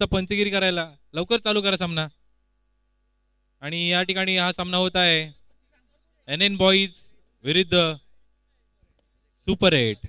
नुसतं पंचगिरी करायला. लवकर चालू करा सामना. आणि या ठिकाणी हा सामना होत आहे एन एन बॉईज विरुद्ध सुपर 8.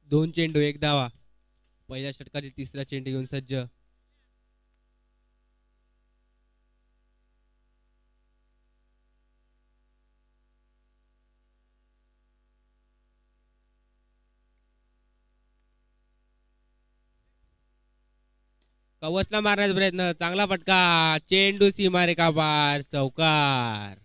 दोन चेंडू एक धावा. पहिल्या षटकातील तिसरा चेंडू घेऊन सज्ज. कवचला मारण्याचा प्रयत्न. चांगला फटका. चेंडू सीमारेखा पार. चौकार.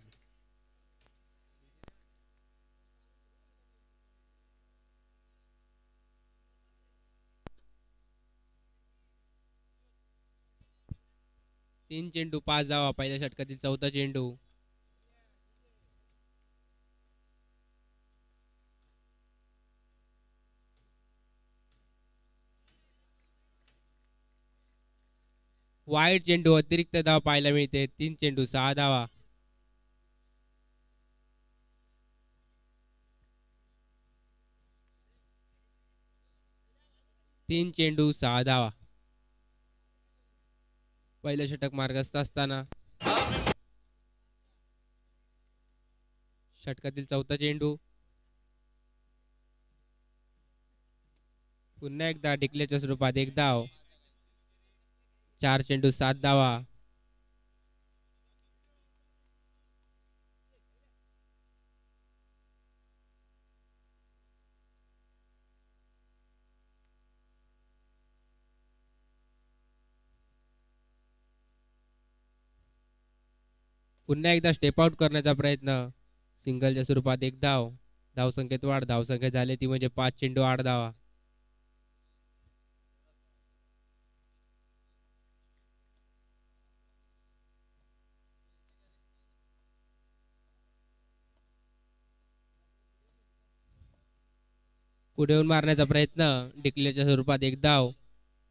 तीन चेंडू 5 धावा. पहिल्या षटकातील चौथा चेंडू. वाईट चेंडू. अतिरिक्त धाव पाहायला मिळते. 3 चेंडू 6 धावा. तीन चेंडू 6 धावा. पहिलं षटक मार्गस्थ असताना षटकातील चौथा चेंडू. पुन्हा एकदा डिक्लेच्या स्वरूपात एक धाव. 4 चेंडू 7 धावा. पुन्हा एकदा स्टेप आउट करण्याचा प्रयत्न. सिंगलच्या स्वरूपात एक धाव. धावसंख्येत वाढ. धावसंख्या झाली ती म्हणजे 5 चेंडू 8 धावा. पुढे येऊन मारण्याचा प्रयत्न. डिक्लेअरच्या स्वरूपात एक धाव.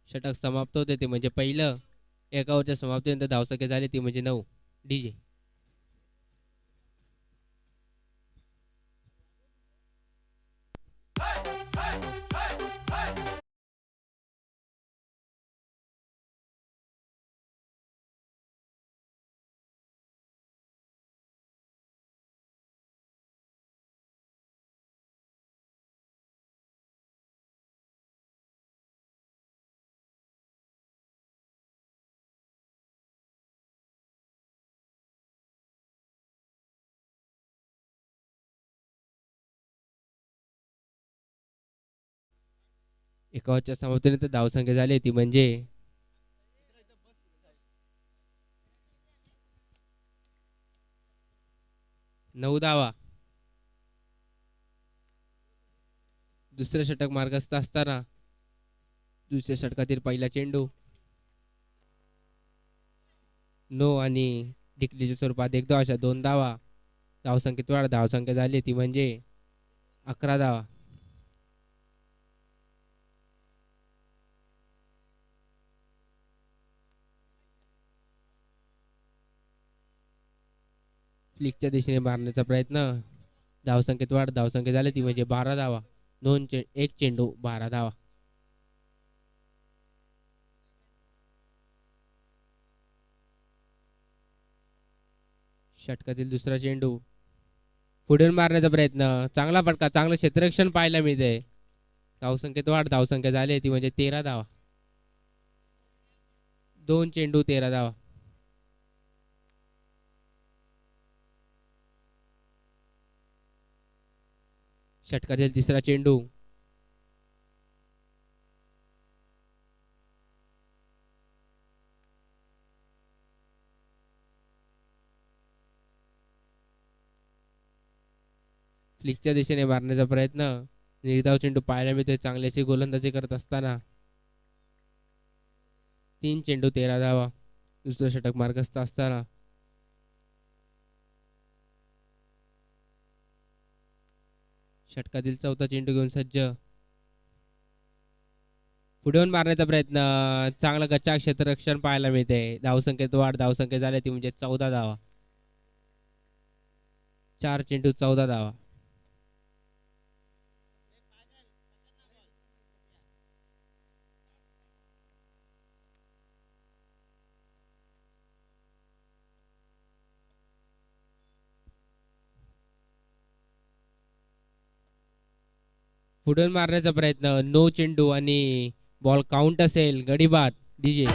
षटक समाप्त होते ते म्हणजे पहिलं. एका ओव्हरच्या समाप्तीनंतर धावसंख्या झाली ती म्हणजे 9. डीजे. एका ओव्हरच्या समाप्तीनंतर धावसंख्या झाली ती म्हणजे 9 धावा. दुसरे षटक मार्गस्थ असताना दुसऱ्या षटकातील पहिला चेंडू. नो आणि डिक्लेच्या स्वरूपात एक धाव. अशा 2 धावा. धावसंख्येत वाढ. धावसंख्या झाली ती म्हणजे 11 धावा. फ्लिकच्या दिशेने मारण्याचा प्रयत्न. धावसंख्येत वाढ. धावसंख्या झाली ती म्हणजे 12 धावा. एक चेंडू 12 धावा. षटकातील दुसरा चेंडू. पुढे मारण्याचा प्रयत्न. चांगला फटका. चांगलं क्षेत्ररक्षण पाहायला मिळते. धावसंख्येत वाढ. धावसंख्या झाली ती म्हणजे 13 धावा. 2 चेंडू 13 धावा. षटकातील तिसरा चेंडू. फ्लिकच्या दिशेने मारण्याचा प्रयत्न. निर्धाव चेंडू पाहायला मिळतोय चांगल्याची गोलंदाजी करत असताना. 3 चेंडू 13 धावा. दुसरं षटक मार्गस्थ असताना. षटकातील चौथा चेंडू घेऊन सज्ज. पुढे मारण्याचा प्रयत्न. चांगला गच्चा क्षेत्ररक्षण पाहायला मिळते. धावसंख्येत वाढ. धावसंख्या झाली ती म्हणजे 14 धावा. 4 चेंडू 14 धावा. पुढून मारण्याचा प्रयत्न. नो चेंडू आणि बॉल काउंट असेल. गडी बाद. डीजे.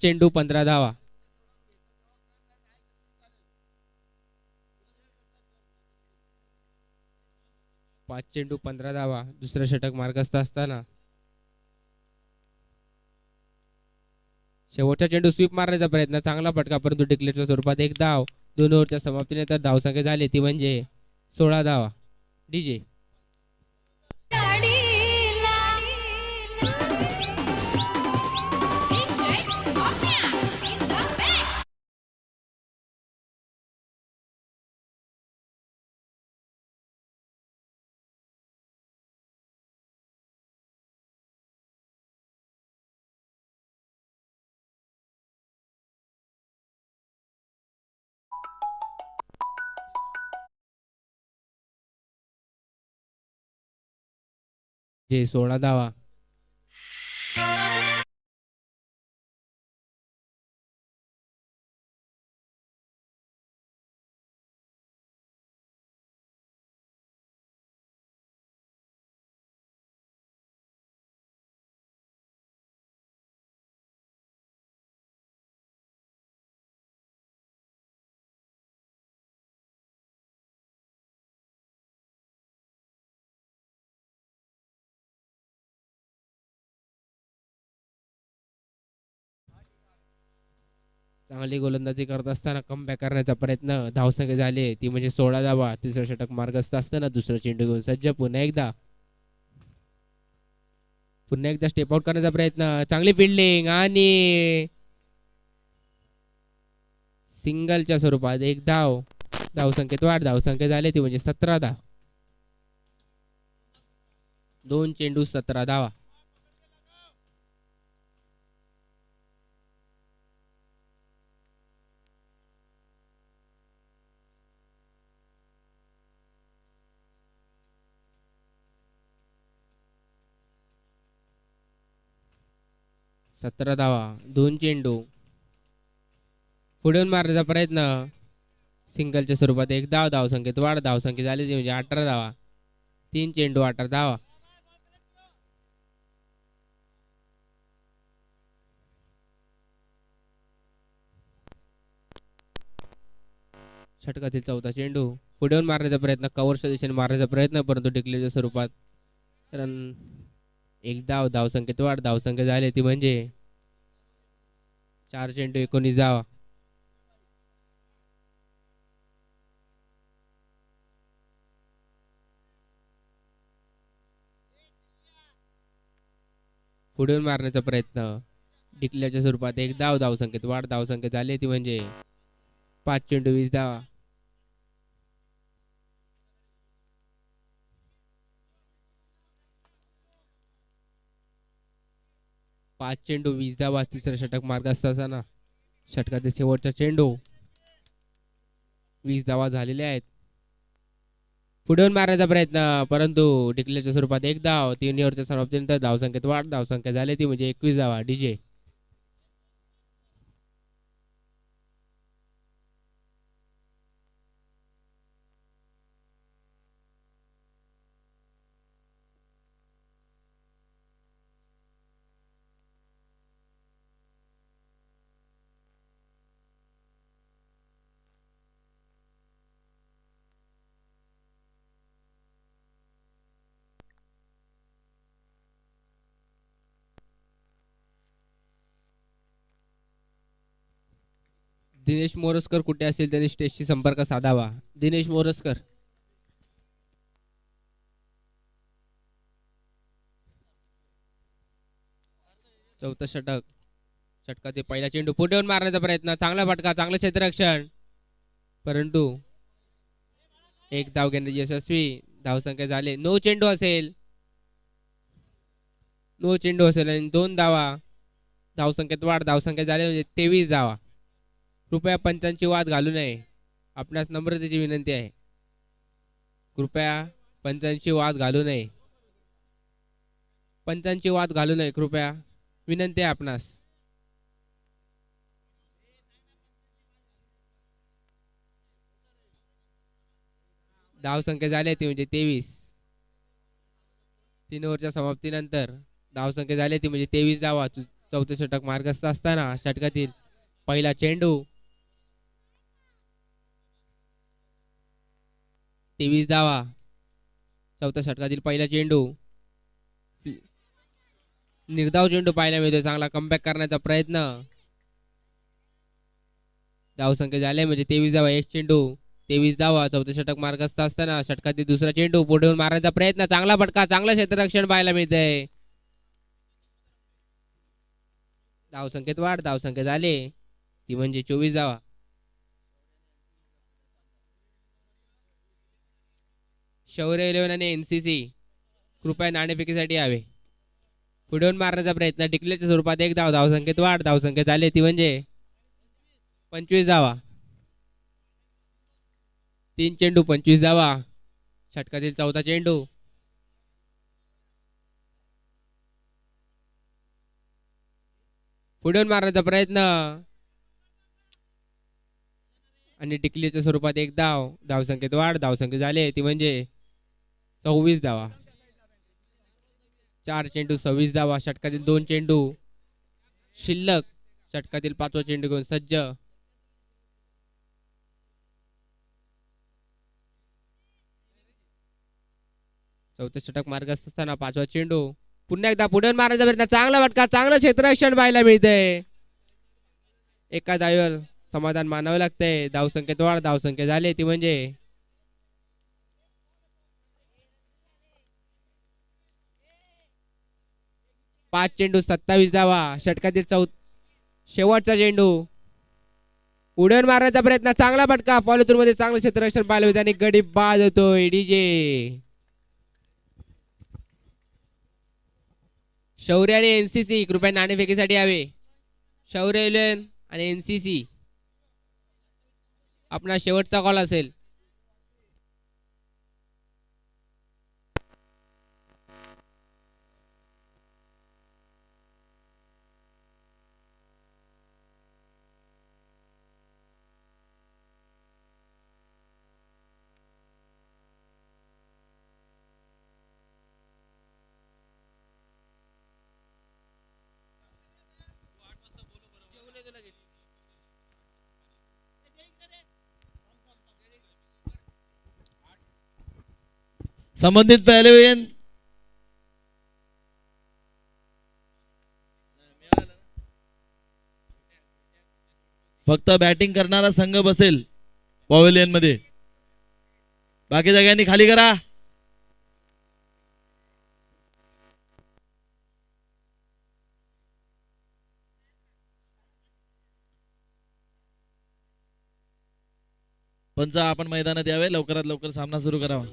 चेंडू 15 धावा. 5 चेंडू 15 धावा. दुसरं षटक मार्गस्थ असताना. शेवटचा चेंडू स्वीप मारण्याचा प्रयत्न. चांगला फटका परंतु डिक्लेअरच्या स्वरूपात एक धाव. 2 ओव्हरच्या समाप्तीनंतर धावसंख्या झाली ती म्हणजे 16 धावा. डीजे. जे 16 धावा. चांगली गोलंदाजी करत असताना कमबॅक करण्याचा प्रयत्न. धावसंख्या झाली ती म्हणजे 16 धावा. तिसरं षटक मार्गस्थ असताना दुसरं चेंडू घेऊन सज्ज. पुन्हा एकदा स्टेप आउट करण्याचा प्रयत्न. चांगली फिल्डिंग आणि सिंगलच्या स्वरूपात एक धाव. धावसंख्येत वाढ. धावसंख्या झाली ती म्हणजे 17 धाव. 2 चेंडू 17 धावा. सतरा धावा. 2 चेंडू. पुढून मारण्याचा प्रयत्न. सिंगलच्या स्वरूपात एक धाव. धावसंख्येत वाढ. धावसंख्या झाली ती म्हणजे 18 धावा. 3 चेंडू 18 धावा. षटकातील चौथा चेंडू. पुढून मारण्याचा प्रयत्न. कव्हरच्या दिशेने मारण्याचा प्रयत्न परंतु डिक्लेअरच्या स्वरूपात रन. एक धाव. धावसंख्येत वाढ. धावसंख्या झाली ती म्हणजे 4 चेंडू 19 धावा. पुढून मारण्याचा प्रयत्न. डिक्लेअरच्या स्वरूपात एक धाव. धावसंख्येत वाढ. धावसंख्या झाली ती म्हणजे 5 चेंडू 20 धावा. 5 चेंडू 20 धावा. तिसरं षटक मार्गस्थ असताना षटकातील शेवटचा चेंडू. 20 धावा झालेल्या आहेत. पुढून मारण्याचा प्रयत्न परंतु डिक्लेअरच्या स्वरूपात एक धाव. 3 ओव्हरच्या समाप्तीनंतर धावसंख्येत वाढ. धावसंख्या झाली ती म्हणजे 21 धावा. डीजे. दिनेश मोरजकर कुठे असेल त्यांनी स्टेजशी संपर्क साधावा. दिनेश मोरजकर. चौथा षटक. षटकातील पहिला चेंडू पुढे मारण्याचा प्रयत्न. चांगला फटका, चांगलं क्षेत्ररक्षण, परंतु एक धाव घेण्याची यशस्वी. धावसंख्या झाले 9 चेंडू असेल. 9 चेंडू असेल आणि 2 धावा. धावसंख्येत वाढ. धावसंख्या झाली म्हणजे 23 धावा. कृपया पंचांची वाद घालू नये. आपणास नम्रतेची विनंती आहे. कृपया पंचांची वाद घालू नये. पंचांची वाद घालू नये कृपया विनंती आहे आपणास. धावसंख्या झाली ती म्हणजे 23. 3 ओव्हरच्या समाप्तीनंतर धावसंख्या झाली ती म्हणजे 23 धावा. चौथे षटक मार्गस्थ असताना षटकातील पहिला चेंडू. 23 धावा. चौथ्या षटकातील पहिला चेंडू. निर्धाव चेंडू पाहायला मिळतो. चांगला कमबॅक करण्याचा प्रयत्न. धावसंख्या झाले म्हणजे 23 धावा. एक चेंडू 23 धावा. चौथे षटक मार्गस्थ असताना षटकातील दुसरा चेंडू पुढे मारण्याचा प्रयत्न. चांगला फटका, चांगलं क्षेत्ररक्षण पाहायला मिळतंय. धावसंख्येत वाढ. धावसंख्या झाले ती म्हणजे 24 धावा. शौर्य 11 आणि एनसीसी कृपया नाणेफेकीसाठी यावे. पुढे मारण्याचा प्रयत्न. टिकल्याच्या स्वरूपात एक धाव. धावसंख्येत वाढ. धावसंख्या झाली ती म्हणजे 25 धावा. 3 चेंडू 25 धावा. षटकातील चौथा चेंडू. पुढे मारण्याचा प्रयत्न आणि टिकलीच्या स्वरूपात एक धाव. धावसंख्येत वाढ. धावसंख्या झाली ती म्हणजे 26 धावा. 4 चेंडू 26 धावा. षटकातील 2 चेंडू शिल्लक. षटकातील 5वा चेंडू घेऊन सज्ज. चौथे षटक मार्गस्थ असताना 5वा चेंडू. पुन्हा एकदा पुढे मारण्याचा प्रयत्न. चांगला फटका, चांगलं क्षेत्ररक्षण पाहायला मिळतंय. एका धावीवर समाधान मानावं लागतंय. धावसंख्येत वाढ. धावसंख्या झाली ती म्हणजे 5 चेंडू 27 धावा. षटकातील शेवटचा चेंडू. उडण मारण्याचा प्रयत्न. चांगला फटका. पॉलिथून मध्ये चांगलं क्षेत्ररक्षण पाहायला मिळतं आणि गडी बाद होतोय. डीजे शौर्य आणि एनसीसी कृपया नाणेफेकीसाठी यावे. शौर्य 11 आणि एनसीसी आपला शेवटचा कॉल असेल. संबंधित पहलवान फक्त बॅटिंग करणारा संघ बसेल पॅव्हेलियन मध्ये. बाकी जागांनी खाली करा. पंच आपण मैदानात यावे. लवकरात लवकर सामना सुरू करावा.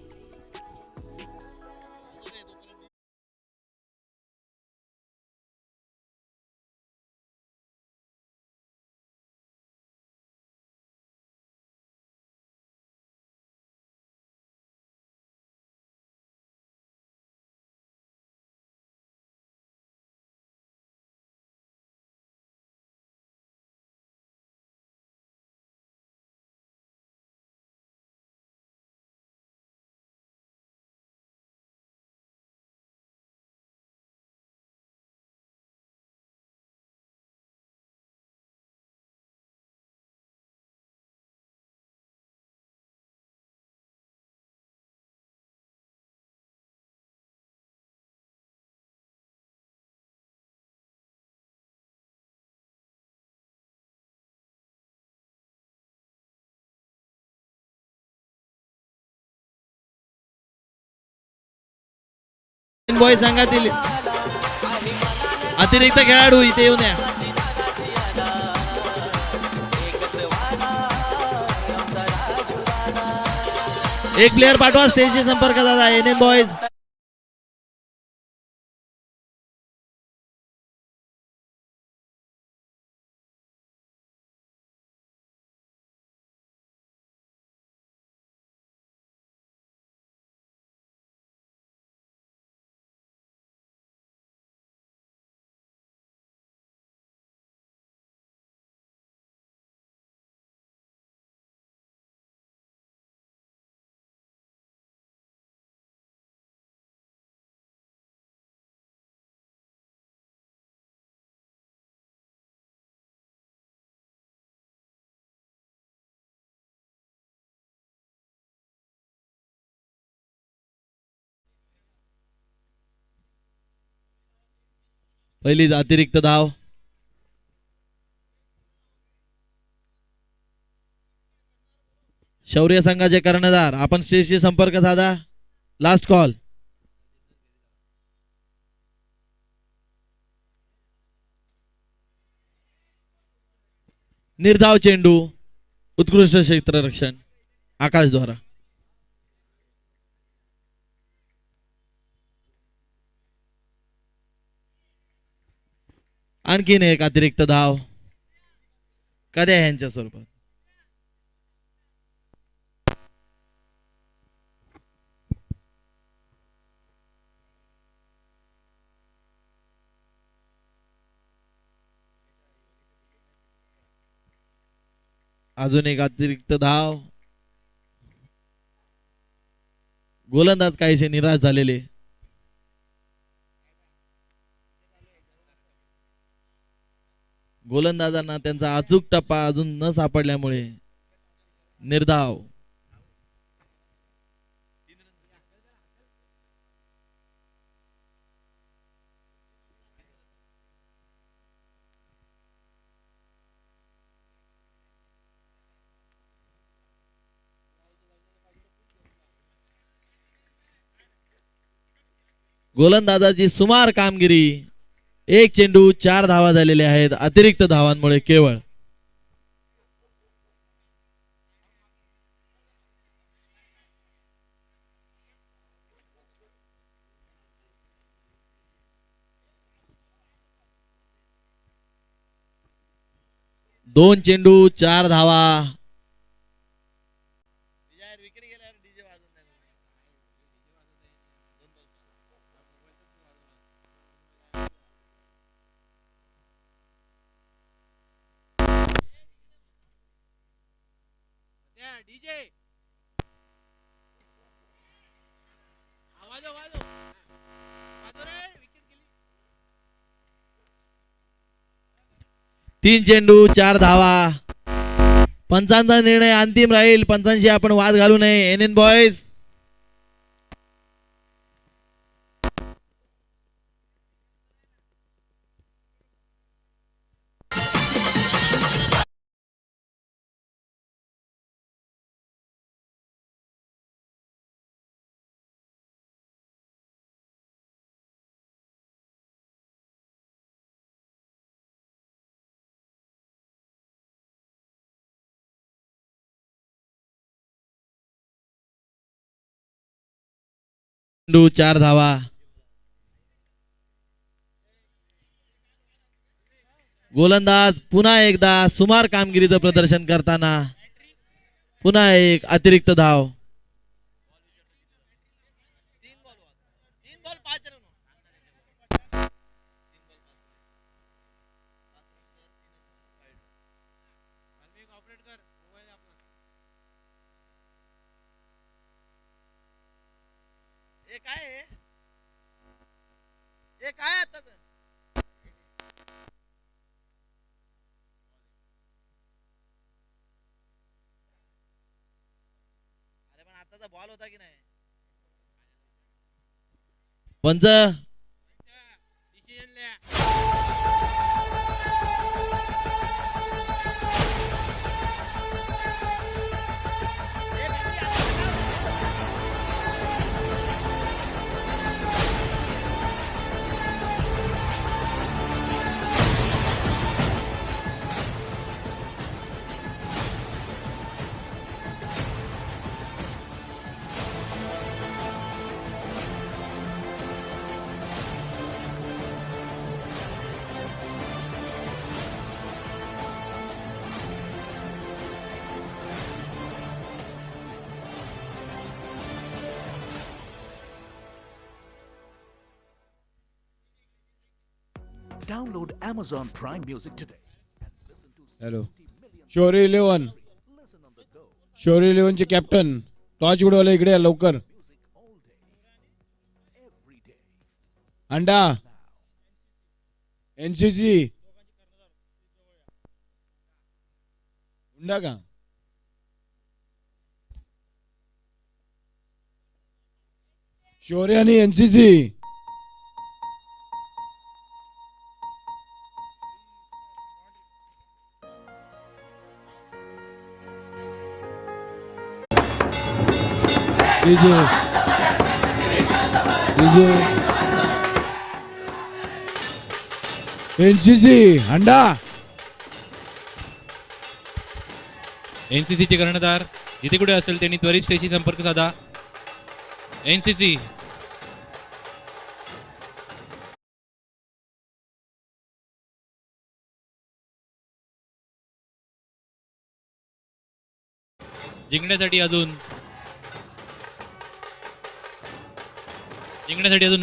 बॉय संघातील अतिरिक्त खेळाडू इथे येऊन या. एक प्लेअर पाठवा स्टेजशी संपर्क साधा. एनएन बॉयज पहिलीच अतिरिक्त धाव. शौर्य संघाचे कर्णधार आपण स्टेजशी संपर्क साधा. Last call. निर्धाव चेंडू. उत्कृष्ट क्षेत्ररक्षण आकाश द्वारा. आणखीन एक अतिरिक्त धाव कद्या यांच्या स्वरूपात. अजून एक अतिरिक्त धाव. गोलंदाज काहीसे निराश झालेले. गोलंदाजांना त्यांचा अचूक टप्पा अजून न सापडल्यामुळे निर्धाव. गोलंदाजाची सुमार कामगिरी. एक चेंडू 4 धावा झालेल्या आहेत अतिरिक्त धावांमुळे केवळ. दोन चेंडू 4 धावा. तीन चेंडू 4 धावा. पंचांचा निर्णय अंतिम राहील. पंचांशी आपण वाद घालू नये. एनएन बॉयज चेंडू 4 धावा. गोलंदाज पुन्हा एकदा सुमार कामगिरीचं प्रदर्शन करताना पुन्हा एक अतिरिक्त धाव. काय आता अरे पण आताचा बॉल होता की नाही. पंच Download Amazon Prime Music today. Hello शौर्य 11 शौर्य 11 चे कॅप्टन टॉर्च उडवलं इकडे या लवकर अंडा एनसीसी हुंडा का शौर्य आणि एनसीसी डीजे डीजे एनसीसी अंडा एनसीसी चे कर्णधार जिथे कुठे असेल त्यांनी त्वरित स्टेशी संपर्क साधा. एनसीसी जिंकण्यासाठी अजून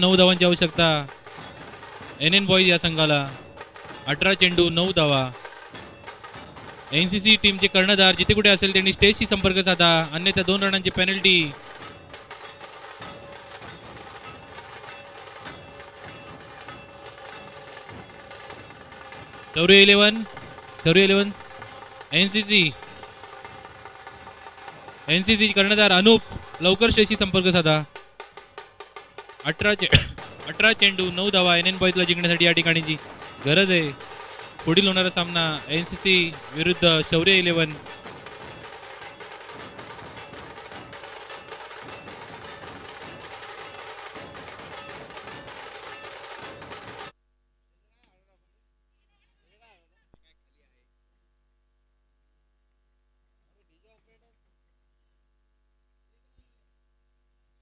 9 धावांची आवश्यकता. एन बॉईज या संघाला 18 चेंडू 9 धावा. एनसीसी टीमचे कर्णधार जिथे कुठे असेल त्यांनी स्टेजशी संपर्क साधा, अन्यथा 2 रनांची पेनल्टी. शौर्य 11 एनसीसी कर्णधार अनूप लवकर स्टेजशी संपर्क साधा. 18 चेंडू 9 धावा. एन बॉईजला जिंकण्यासाठी या ठिकाणीची गरज आहे. पुढील होणारा सामना एनसीसी विरुद्ध शौर्य 11.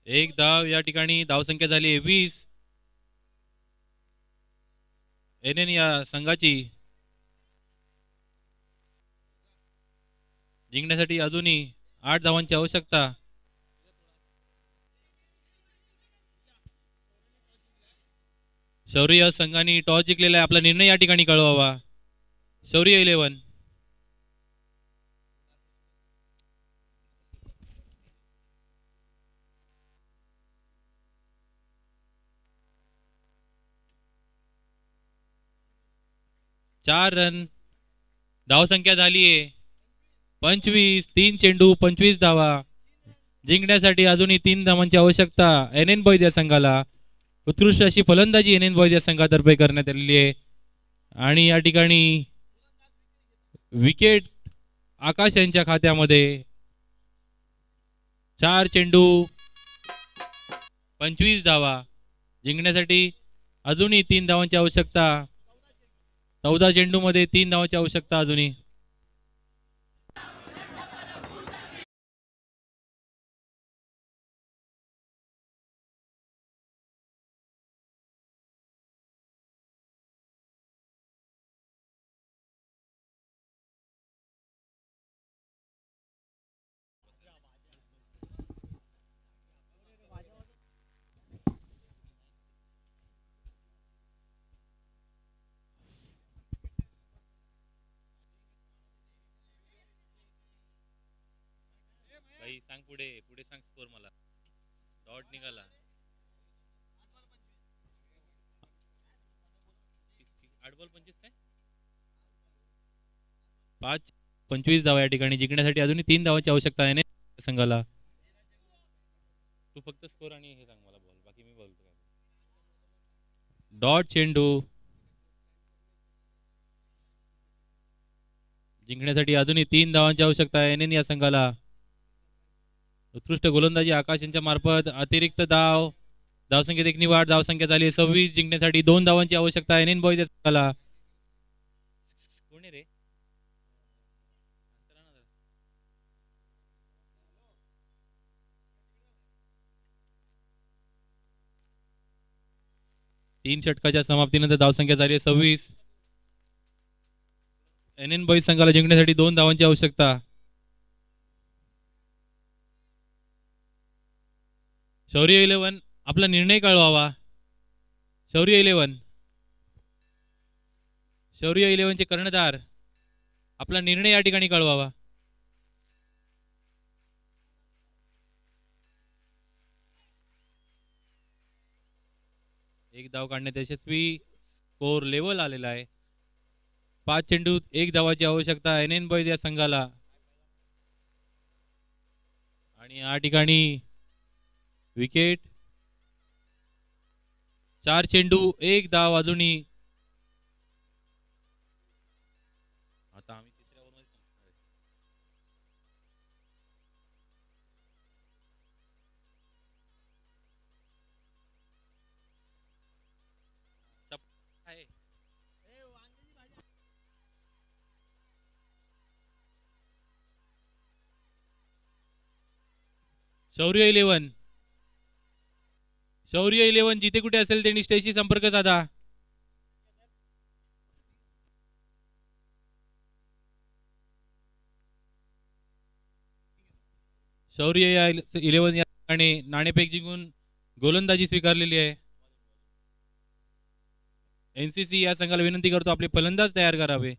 एक धाव या ठिकाणी धावसंख्या झाली 20. एन या संघाची जिंकण्यासाठी अजूनही 8 धावांची आवश्यकता. शौर्य या संघाने टॉस जिंकलेला आहे. आपला निर्णय या ठिकाणी कळवावा. शौर्य 11 4 रन. धावसंख्या झालीये 25. 3 चेंडू 25 धावा. जिंकण्यासाठी अजूनही 3 धावांची आवश्यकता एन बॉईज या संघाला. उत्कृष्ट अशी फलंदाजी एन बॉईज या संघातर्फे करण्यात आलेली आहे. आणि या ठिकाणी विकेट आकाश यांच्या खात्यामध्ये. 4 चेंडू 25 धावा. जिंकण्यासाठी अजूनही 3 धावांची आवश्यकता. 14 चेंडू मध्ये 3 धावांची आवश्यकता अजूनही. सांग पुढे सांग स्कोर मला. डॉट निघाला. 8 बॉल 25 काय 5 25 धावा या ठिकाणी. जिंकण्यासाठी अजूनही 3 धावांची आवश्यकता आहे संघाला. तू फक्त स्कोर आणि हे सांग मला बॉल, बाकी मी बोलतो. डॉट चेंडू. जिंकण्यासाठी अजूनही 3 धावांची आवश्यकता आहे एन या संघाला. उत्कृष्ट गोलंदाजी आकाश यांच्या मार्फत अतिरिक्त धावसंख्येत एक निवाड. धावसंख्या झाली 26. जिंकण्यासाठी 2 धावांची आवश्यकता आहे एन बॉईज संघाला. कोण रे 3 षटकाच्या समाप्तीनंतर धावसंख्या झाली 26. एन बॉईज संघाला जिंकण्यासाठी 2 धावांची आवश्यकता. शौर्य 11 आपला निर्णय कळवावा. शौर्य 11 शौर्य 11चे कर्णधार आपला निर्णय या ठिकाणी कळवावा. एक धाव काढण्यात यशस्वी. स्कोर लेवल आलेला आहे. 5 चेंडूत 1 धावाची आवश्यकता NN बॉईज या संघाला. आणि या ठिकाणी विकेट. 4 चेंडू 1 धाव अजूनही. आता आम्ही तिसऱ्या ओव्हरमध्ये संपणार आहे. आहे. शौर्य 11. शौर्य 11 जिथे कुठे असेल त्यांनी स्टेजशी संपर्क साधा. शौर्य 11 या ठिकाणी नाणेफेक जिंकून गोलंदाजी स्वीकारलेली आहे. NCC या संघाला विनंती करतो आपले फलंदाज तयार करावे.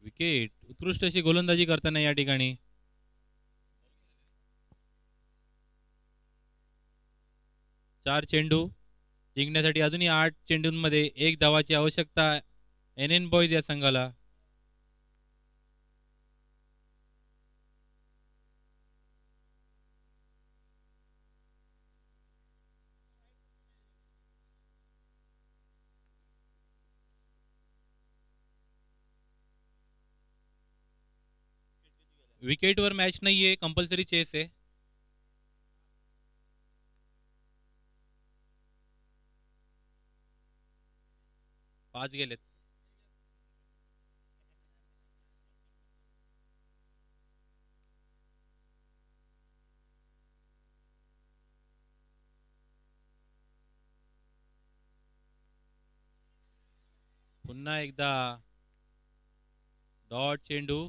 विकेट. उत्कृष्ट अशी गोलंदाजी करताना या ठिकाणी 4 चेंडू जिंकण्यासाठी अजूनही 8 चेंडूंमध्ये 1 धावाची आवश्यकता NN बॉईज या संघाला. विकेटवर मॅच नाहीये, कंपल्सरी चेस आहे. पाच गेलेत. पुन्हा एकदा डॉट चेंडू.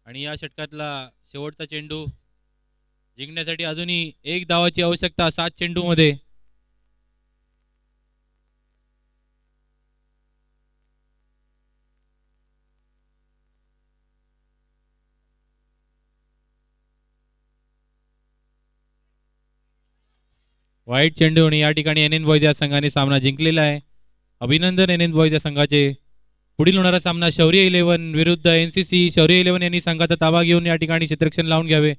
आणि या षटकातला शेवटचा चेंडू जिंकण्यासाठी अजूनही 1 धावाची आवश्यकता 7 चेंडूमध्ये. वाईट चेंडू आणि या ठिकाणी NN बॉईज या संघाने सामना जिंकलेला आहे. अभिनंदन NN बॉईज या संघाचे. पुढील होणारा सामना शौर्य 11 विरुद्ध NCC. शौर्य 11 यांनी संघाचा ताबा घेऊन या ठिकाणी क्षेत्ररक्षण लावून घ्यावे.